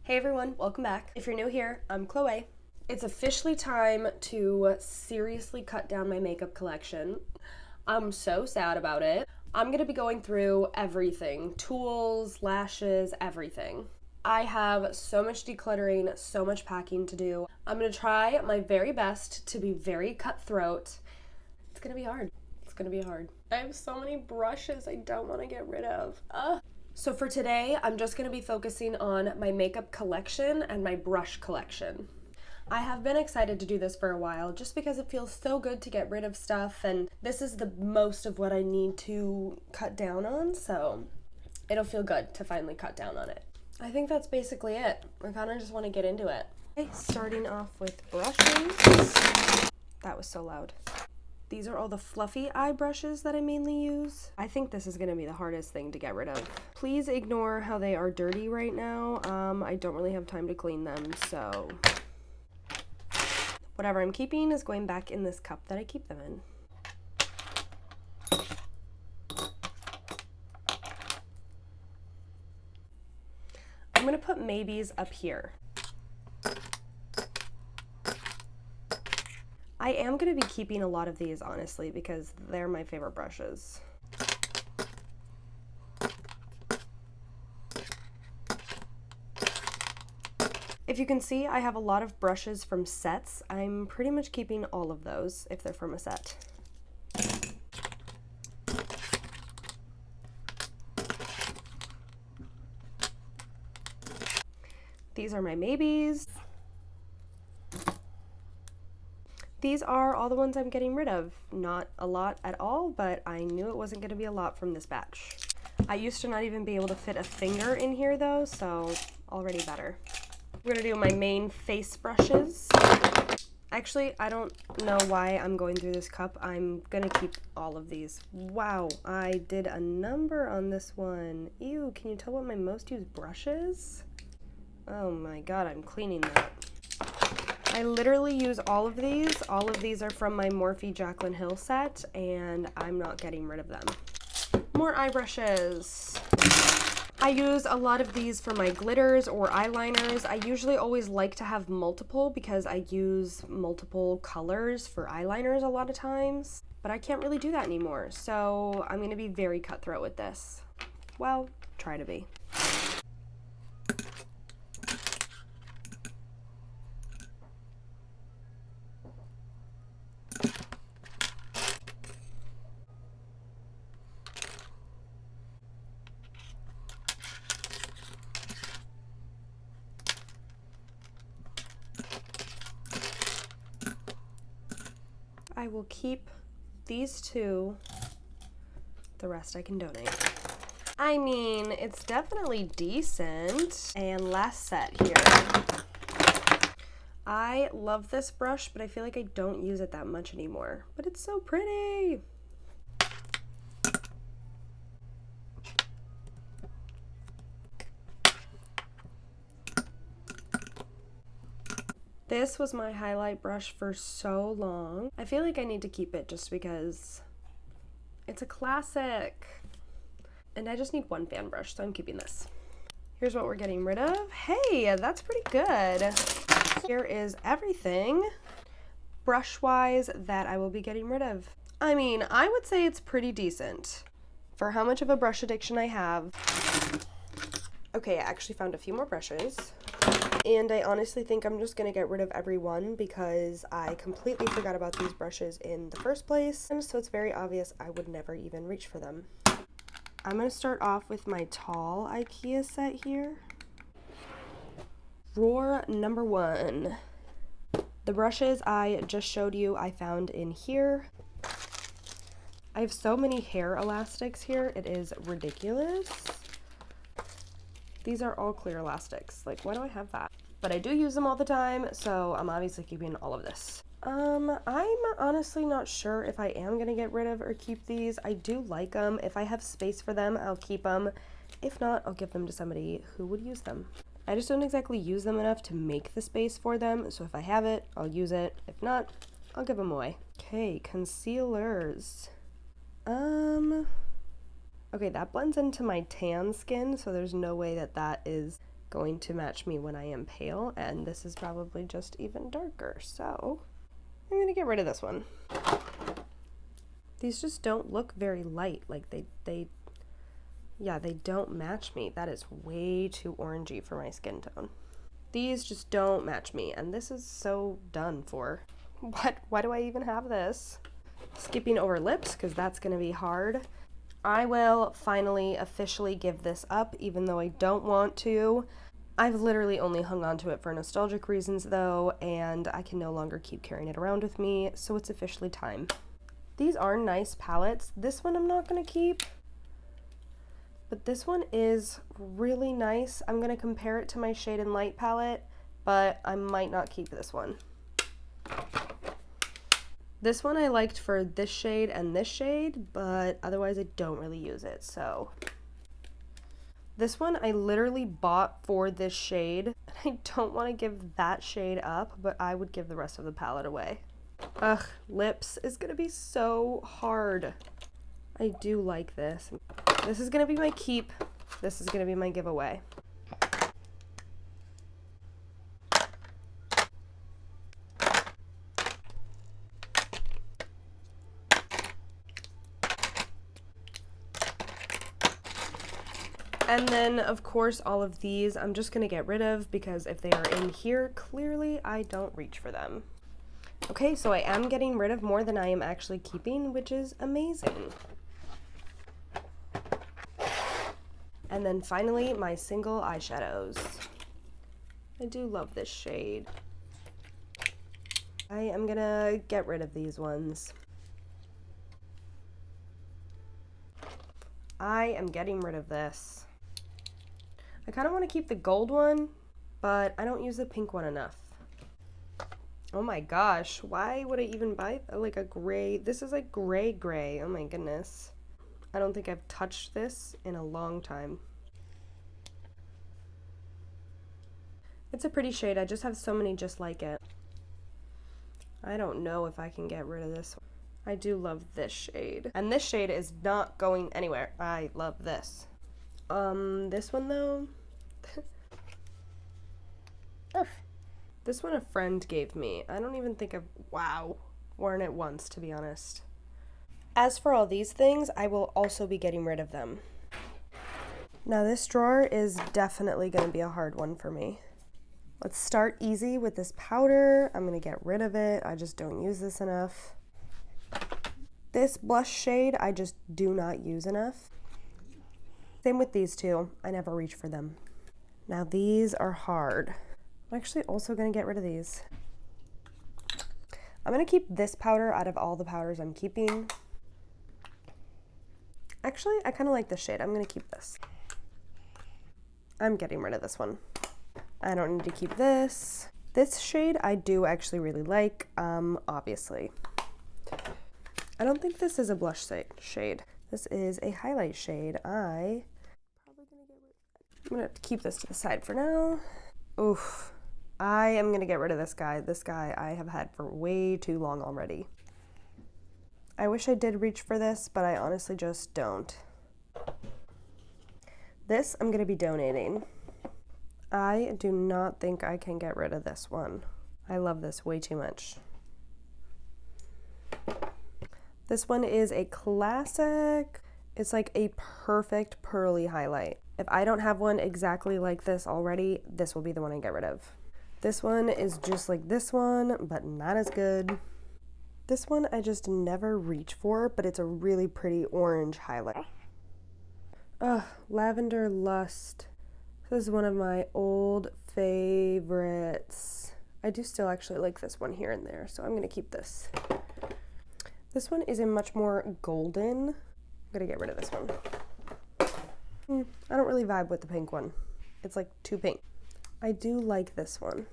Hey everyone, welcome back. If you're new here, I'm Chloe. It's officially time to seriously cut down my makeup collection. I'm so sad about it. I'm gonna be going through everything, tools, lashes, everything. I have so much decluttering, so much packing to do. I'm gonna try my very best to be very cutthroat. It's gonna be hard. It's gonna be hard. I have so many brushes I don't want to get rid of. So for today, I'm just going to be focusing on my makeup collection and my brush collection. I have been excited to do this for a while just because it feels so good to get rid of stuff, and this is the most of what I need to cut down on, so it'll feel good to finally cut down on it. I think that's basically it. I kind of just want to get into it. Okay, starting off with brushes. That was so loud. These are all the fluffy eye brushes that I mainly use. I think this is gonna be the hardest thing to get rid of. Please ignore how they are dirty right now. I don't really have time to clean them, so whatever I'm keeping is going back in this cup that I keep them in. I'm gonna put maybes up here. I am going to be keeping a lot of these, honestly, because they're my favorite brushes. If you can see, I have a lot of brushes from sets. I'm pretty much keeping all of those if they're from a set. These are my maybes. These are all the ones I'm getting rid of. Not a lot at all, but I knew it wasn't going to be a lot from this batch. I used to not even be able to fit a finger in here though, so already better. We're going to do my main face brushes. Actually, I don't know why I'm going through this cup. I'm going to keep all of these. Wow, I did a number on this one. Ew, can you tell what my most used brush is? Oh my god, I'm cleaning that. I literally use all of these. All of these are from my Morphe Jaclyn Hill set, and I'm not getting rid of them. More eye brushes. I use a lot of these for my glitters or eyeliners. I usually always like to have multiple because I use multiple colors for eyeliners a lot of times, but I can't really do that anymore, so I'm going to be very cutthroat with this. Well, try to be. I will keep these two, the rest I can donate. I mean, it's definitely decent. And last set here. I love this brush, but I feel like I don't use it that much anymore. But it's so pretty! This was my highlight brush for so long. I feel like I need to keep it just because it's a classic. And I just need one fan brush, so I'm keeping this. Here's what we're getting rid of. Hey, that's pretty good. Here is everything, brush-wise, that I will be getting rid of. I mean, I would say it's pretty decent for how much of a brush addiction I have. Okay, I actually found a few more brushes. And I honestly think I'm just going to get rid of every one because I completely forgot about these brushes in the first place. And so it's very obvious I would never even reach for them. I'm going to start off with my tall IKEA set here. Drawer number 1. The brushes I just showed you I found in here. I have so many hair elastics here. It is ridiculous. These are all clear elastics. Like, why do I have that? But I do use them all the time, so I'm obviously keeping all of this. I'm honestly not sure if I am going to get rid of or keep these. I do like them. If I have space for them, I'll keep them. If not, I'll give them to somebody who would use them. I just don't exactly use them enough to make the space for them, so if I have it, I'll use it. If not, I'll give them away. Okay, concealers. Okay, that blends into my tan skin, so there's no way that that is going to match me when I am pale, and this is probably just even darker, so I'm gonna get rid of this one. These just don't look very light, like they don't match me. That is way too orangey for my skin tone. These just don't match me, and this is so done for. Why do I even have this? Skipping over lips, because that's gonna be hard. I will finally officially give this up, even though I don't want to. I've literally only hung on to it for nostalgic reasons though, and I can no longer keep carrying it around with me, so it's officially time. These are nice palettes. This one I'm not gonna keep, but this one is really nice. I'm gonna compare it to my Shade and Light palette, but I might not keep this one. This one I liked for this shade and this shade, but otherwise I don't really use it, so. This one I literally bought for this shade. I don't want to give that shade up, but I would give the rest of the palette away. Ugh, lips is gonna be so hard. I do like this. This is gonna be my keep. This is gonna be my giveaway. And then, of course, all of these I'm just going to get rid of because if they are in here, clearly I don't reach for them. Okay, so I am getting rid of more than I am actually keeping, which is amazing. And then finally, my single eyeshadows. I do love this shade. I am going to get rid of these ones. I am getting rid of this. I kind of want to keep the gold one, but I don't use the pink one enough. Oh my gosh, why would I even buy like a gray? This is like gray. Oh my goodness. I don't think I've touched this in a long time. It's a pretty shade. I just have so many just like it. I don't know if I can get rid of this one. I do love this shade. And this shade is not going anywhere. I love this. This one though. This one a friend gave me. I don't even think I've, worn it once, to be honest. As for all these things, I will also be getting rid of them. Now this drawer is definitely going to be a hard one for me. Let's start easy with this powder. I'm going to get rid of it. I just don't use this enough. This blush shade, I just do not use enough. Same with these two. I never reach for them. Now these are hard. I'm actually also going to get rid of these. I'm going to keep this powder out of all the powders I'm keeping. Actually, I kind of like this shade. I'm going to keep this. I'm getting rid of this one. I don't need to keep this. This shade I do actually really like, obviously. I don't think this is a blush shade. This is a highlight shade. I'm gonna keep this to the side for now. Oof. I am gonna get rid of this guy. This guy I have had for way too long already. I wish I did reach for this, but I honestly just don't. This I'm gonna be donating. I do not think I can get rid of this one. I love this way too much. This one is a classic. It's like a perfect pearly highlight. If I don't have one exactly like this already, this will be the one I get rid of. This one is just like this one, but not as good. This one I just never reach for, but it's a really pretty orange highlight. Ugh, Lavender Lust. This is one of my old favorites. I do still actually like this one here and there, so I'm gonna keep this. This one is a much more golden. I'm gonna get rid of this one. I don't really vibe with the pink one. It's like too pink. I do like this one.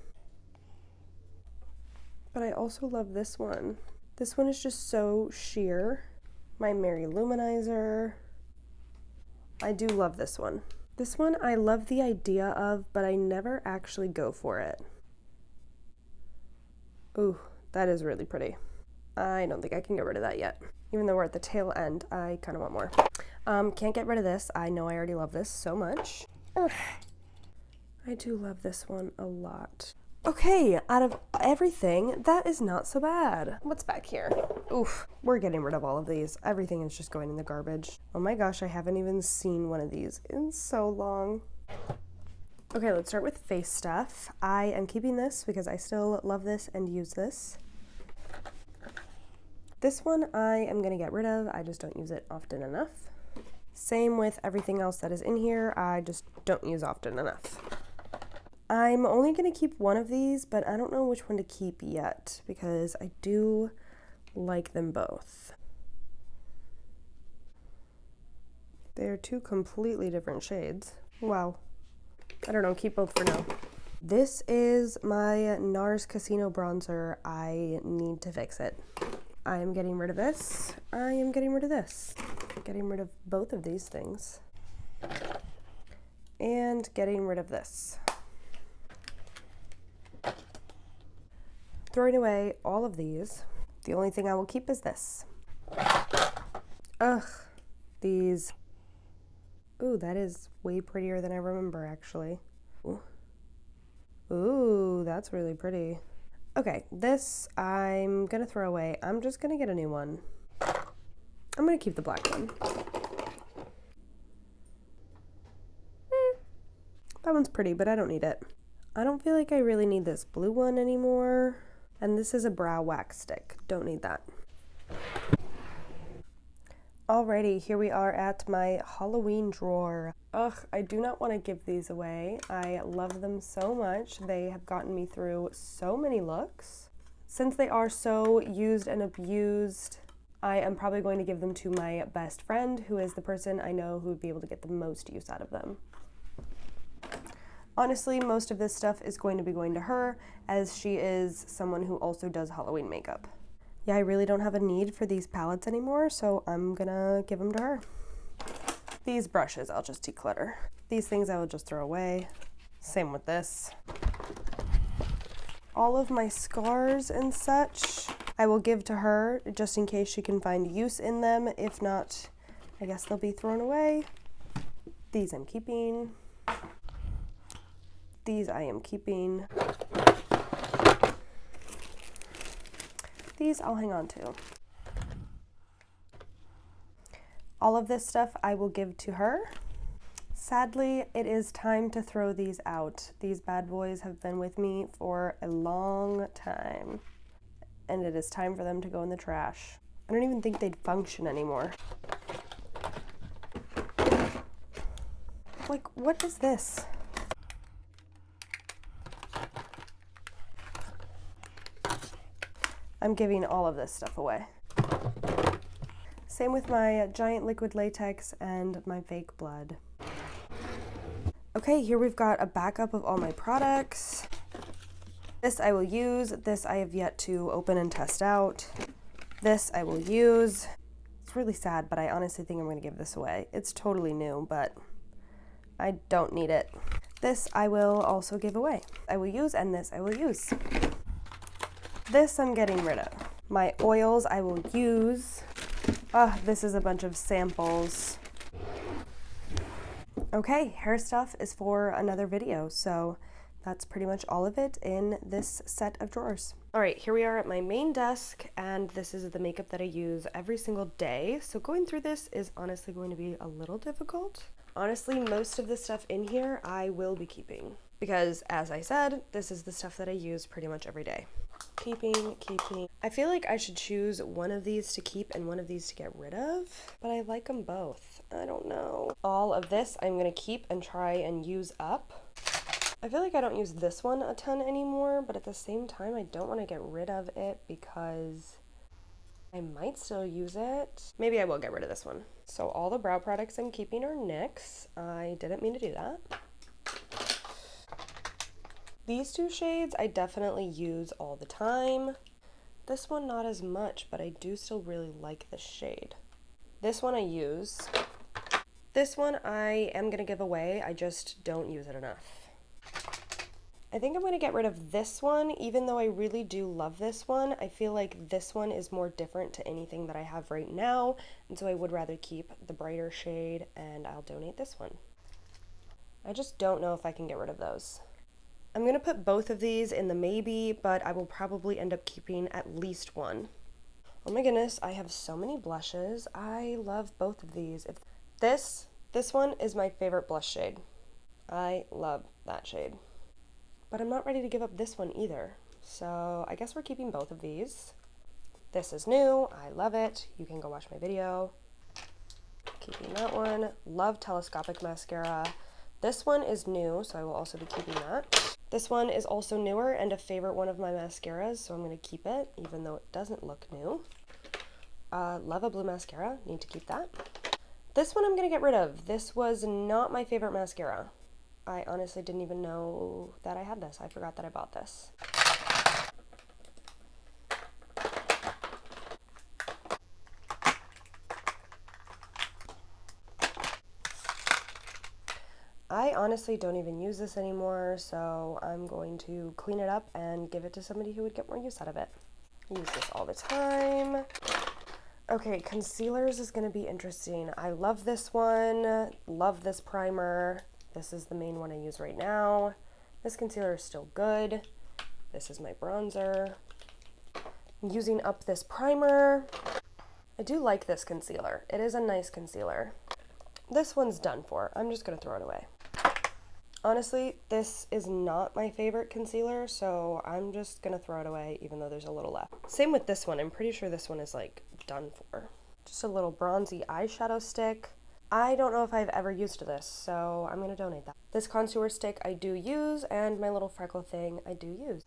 But I also love this one. This one is just so sheer. My Mary Luminizer. I do love this one. This one I love the idea of, but I never actually go for it. Ooh, that is really pretty. I don't think I can get rid of that yet. Even though we're at the tail end, I kind of want more. Can't get rid of this. I know I already love this so much. Ugh. I do love this one a lot. Okay, out of everything, that is not so bad. What's back here? Oof, we're getting rid of all of these. Everything is just going in the garbage. Oh my gosh, I haven't even seen one of these in so long. Okay, let's start with face stuff. I am keeping this because I still love this and use this. This one I am gonna get rid of. I just don't use it often enough. Same with everything else that is in here. I just don't use often enough. I'm only going to keep one of these, but I don't know which one to keep yet because I do like them both. They're two completely different shades. Wow. I don't know, keep both for now. This is my NARS Casino bronzer. I need to fix it. I am getting rid of this. I am getting rid of this. Getting rid of both of these things. And getting rid of this. Throwing away all of these. The only thing I will keep is this. Ugh, these. Ooh, that is way prettier than I remember, actually. Ooh, that's really pretty. Okay, this I'm gonna throw away. I'm just gonna get a new one. I'm gonna keep the black one. That one's pretty, but I don't need it. I don't feel like I really need this blue one anymore. And this is a brow wax stick. Don't need that. Alrighty, here we are at my Halloween drawer. Ugh, I do not want to give these away. I love them so much. They have gotten me through so many looks. Since they are so used and abused, I am probably going to give them to my best friend, who is the person I know who would be able to get the most use out of them. Honestly, most of this stuff is going to be going to her, as she is someone who also does Halloween makeup. Yeah, I really don't have a need for these palettes anymore, so I'm gonna give them to her. These brushes I'll just declutter. These things I will just throw away. Same with this. All of my scars and such I will give to her, just in case she can find use in them. If not, I guess they'll be thrown away. These I'm keeping. These I am keeping. These I'll hang on to. All of this stuff I will give to her. Sadly, it is time to throw these out. These bad boys have been with me for a long time, and it is time for them to go in the trash. I don't even think they'd function anymore. Like, what is this? I'm giving all of this stuff away. Same with my giant liquid latex and my fake blood. Okay, here we've got a backup of all my products. This I will use. This I have yet to open and test out. This I will use. It's really sad, but I honestly think I'm going to give this away. It's totally new, but I don't need it. This I will also give away. I will use, and this I will use. This I'm getting rid of. My oils I will use. This is a bunch of samples. Okay, hair stuff is for another video, so that's pretty much all of it in this set of drawers. All right, here we are at my main desk, and this is the makeup that I use every single day. So going through this is honestly going to be a little difficult. Honestly, most of the stuff in here I will be keeping because, as I said, this is the stuff that I use pretty much every day. Keeping. I feel like I should choose one of these to keep and one of these to get rid of, but I like them both. I don't know. All of this I'm gonna keep and try and use up. I feel like I don't use this one a ton anymore, but at the same time I don't want to get rid of it because I might still use it. Maybe I will get rid of this one. So all the brow products I'm keeping are NYX. I didn't mean to do that. These two shades I definitely use all the time. This one not as much, but I do still really like this shade. This one I use. This one I am going to give away. I just don't use it enough. I think I'm going to get rid of this one, even though I really do love this one. I feel like this one is more different to anything that I have right now, and so I would rather keep the brighter shade, and I'll donate this one. I just don't know if I can get rid of those. I'm gonna put both of these in the maybe, but I will probably end up keeping at least one. Oh my goodness, I have so many blushes. I love both of these. This one is my favorite blush shade. I love that shade. But I'm not ready to give up this one either. So I guess we're keeping both of these. This is new. I love it. You can go watch my video. Keeping that one. Love telescopic mascara. This one is new, so I will also be keeping that. This one is also newer and a favorite one of my mascaras, so I'm going to keep it, even though it doesn't look new. Love a blue mascara. Need to keep that. This one I'm going to get rid of. This was not my favorite mascara. I honestly didn't even know that I had this. I forgot that I bought this. I honestly don't even use this anymore, so I'm going to clean it up and give it to somebody who would get more use out of it. Use this all the time. Okay, concealers is going to be interesting. I love this one. Love this primer. This is the main one I use right now. This concealer is still good. This is my bronzer. I'm using up this primer. I do like this concealer. It is a nice concealer. This one's done for. I'm just going to throw it away. Honestly, this is not my favorite concealer, so I'm just gonna throw it away even though there's a little left. Same with this one. I'm pretty sure this one is like done for. Just a little bronzy eyeshadow stick. I don't know if I've ever used this, so I'm gonna donate that. This contour stick I do use, and my little freckle thing I do use.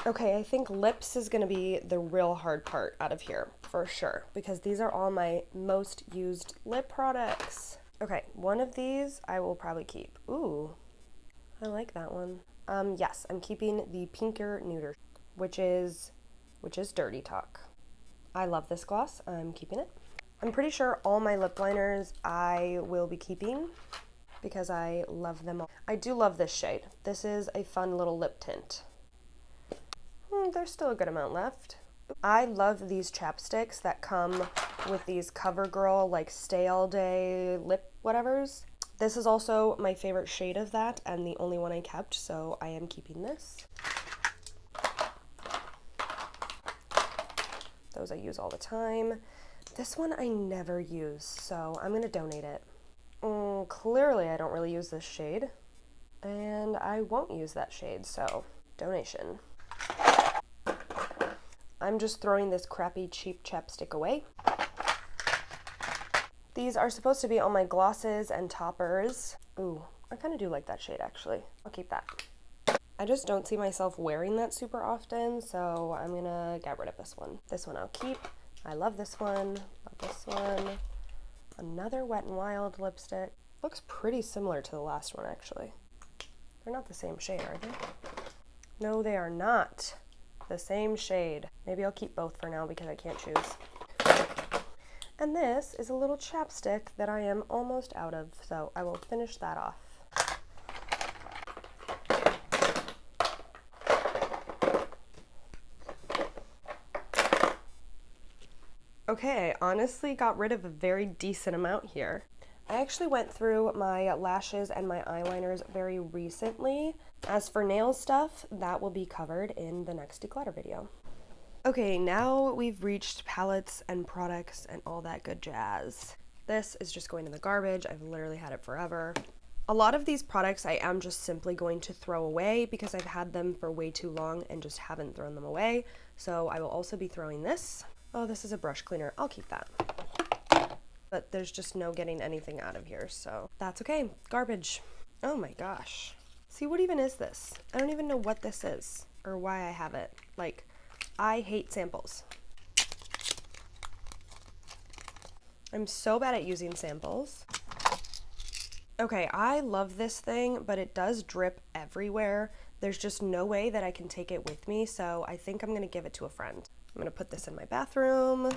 Okay, I think lips is gonna be the real hard part out of here, for sure, because these are all my most used lip products. Okay, one of these I will probably keep. Ooh, I like that one. Yes, I'm keeping the Pinker Neuter, which is Dirty Talk. I love this gloss. I'm keeping it. I'm pretty sure all my lip liners I will be keeping because I love them all. I do love this shade. This is a fun little lip tint. There's still a good amount left. I love these chapsticks that come with these CoverGirl like stay all day lip whatevers. This is also my favorite shade of that and the only one I kept, so I am keeping this. Those I use all the time. This one I never use, so I'm gonna donate it. Clearly I don't really use this shade, and I won't use that shade, so donation. I'm just throwing this crappy cheap chapstick away. These are supposed to be all my glosses and toppers. Ooh, I kind of do like that shade actually. I'll keep that. I just don't see myself wearing that super often, so I'm gonna get rid of this one. This one I'll keep. I love this one. Love this one. Another Wet n Wild lipstick. Looks pretty similar to the last one actually. They're not the same shade, are they? No, they are not the same shade. Maybe I'll keep both for now because I can't choose. And this is a little chapstick that I am almost out of, so I will finish that off. Okay, I honestly got rid of a very decent amount here. I actually went through my lashes and my eyeliners very recently. As for nail stuff, that will be covered in the next declutter video. Okay, now we've reached palettes and products and all that good jazz. This is just going in the garbage. I've literally had it forever. A lot of these products I am just simply going to throw away because I've had them for way too long and just haven't thrown them away. So I will also be throwing this. Oh, this is a brush cleaner. I'll keep that. But there's just no getting anything out of here, so that's okay. Garbage. Oh my gosh. See, what even is this? I don't even know what this is or why I have it. Like, I hate samples. I'm so bad at using samples. Okay, I love this thing, but it does drip everywhere. There's just no way that I can take it with me, so I think I'm gonna give it to a friend. I'm gonna put this in my bathroom.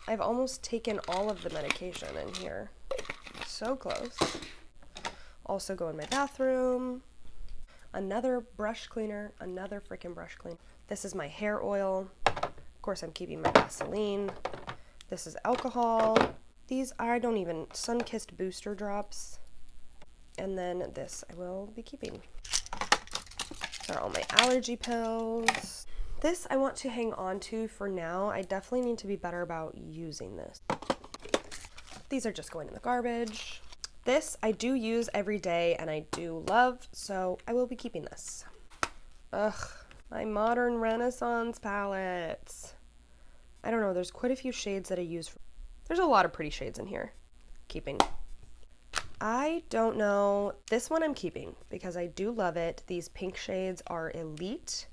I've almost taken all of the medication in here. So close. Also go in my bathroom. Another brush cleaner, another freaking brush cleaner. This is my hair oil. Of course, I'm keeping my Vaseline. This is alcohol. These are, don't even, Sun-Kissed Booster Drops. And then this I will be keeping. These are all my allergy pills. This I want to hang on to for now. I definitely need to be better about using this. These are just going in the garbage. This I do use every day and I do love, so I will be keeping this. Ugh, my Modern Renaissance palettes. I don't know, there's quite a few shades that I use. There's a lot of pretty shades in here. Keeping. I don't know. This one I'm keeping because I do love it. These pink shades are elite.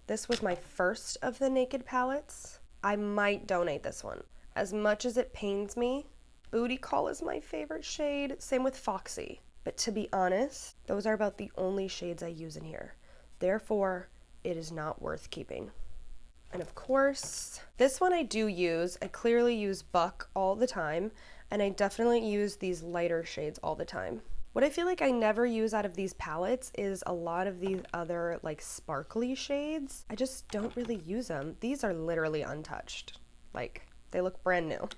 This was my first of the Naked palettes. I might donate this one. As much as it pains me, Booty Call is my favorite shade. Same with Foxy. But to be honest, those are about the only shades I use in here. Therefore, it is not worth keeping. And of course, this one I do use. I clearly use Buck all the time. And I definitely use these lighter shades all the time. What I feel like I never use out of these palettes is a lot of these other like sparkly shades. I just don't really use them. These are literally untouched. Like, they look brand new.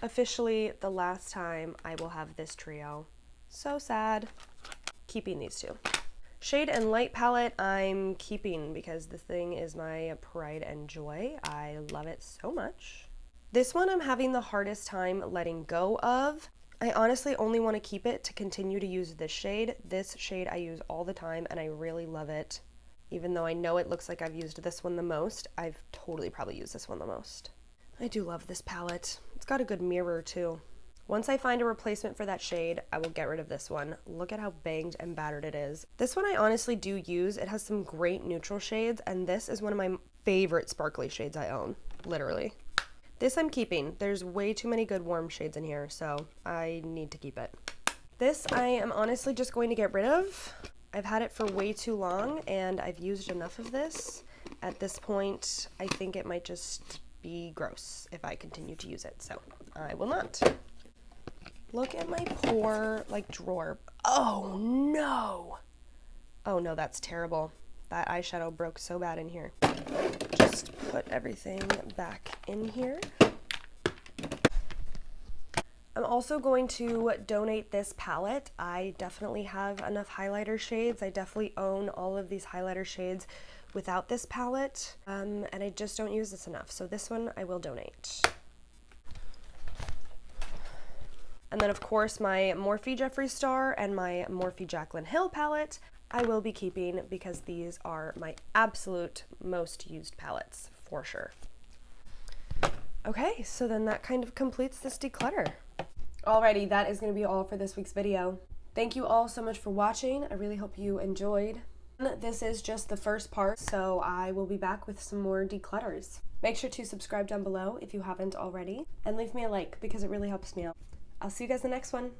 Officially, the last time I will have this trio. So sad. Keeping these two. Shade and Light palette I'm keeping because this thing is my pride and joy. I love it so much. This one I'm having the hardest time letting go of. I honestly only want to keep it to continue to use this shade. This shade I use all the time and I really love it. Even though I know it looks like I've used this one the most, I've totally probably used this one the most. I do love this palette. It's got a good mirror too. Once I find a replacement for that shade, I will get rid of this one. Look at how banged and battered it is. This one I honestly do use. It has some great neutral shades and this is one of my favorite sparkly shades I own, literally. This I'm keeping. There's way too many good warm shades in here, so I need to keep it. This I am honestly just going to get rid of. I've had it for way too long and I've used enough of this. At this point, I think it might just be gross if I continue to use it, so I will not. Look at my poor, like, drawer. Oh no! Oh no, that's terrible. That eyeshadow broke so bad in here. Just put everything back in here. I'm also going to donate this palette. I definitely have enough highlighter shades. I definitely own all of these highlighter shades without this palette, and I just don't use this enough. So this one I will donate. And then of course my Morphe Jeffree Star and my Morphe Jaclyn Hill palette I will be keeping because these are my absolute most used palettes for sure. Okay, so then that kind of completes this declutter. Alrighty, that is going to be all for this week's video. Thank you all so much for watching. I really hope you enjoyed. This is just the first part, so I will be back with some more declutters. Make sure to subscribe down below if you haven't already, and leave me a like because it really helps me out. I'll see you guys in the next one.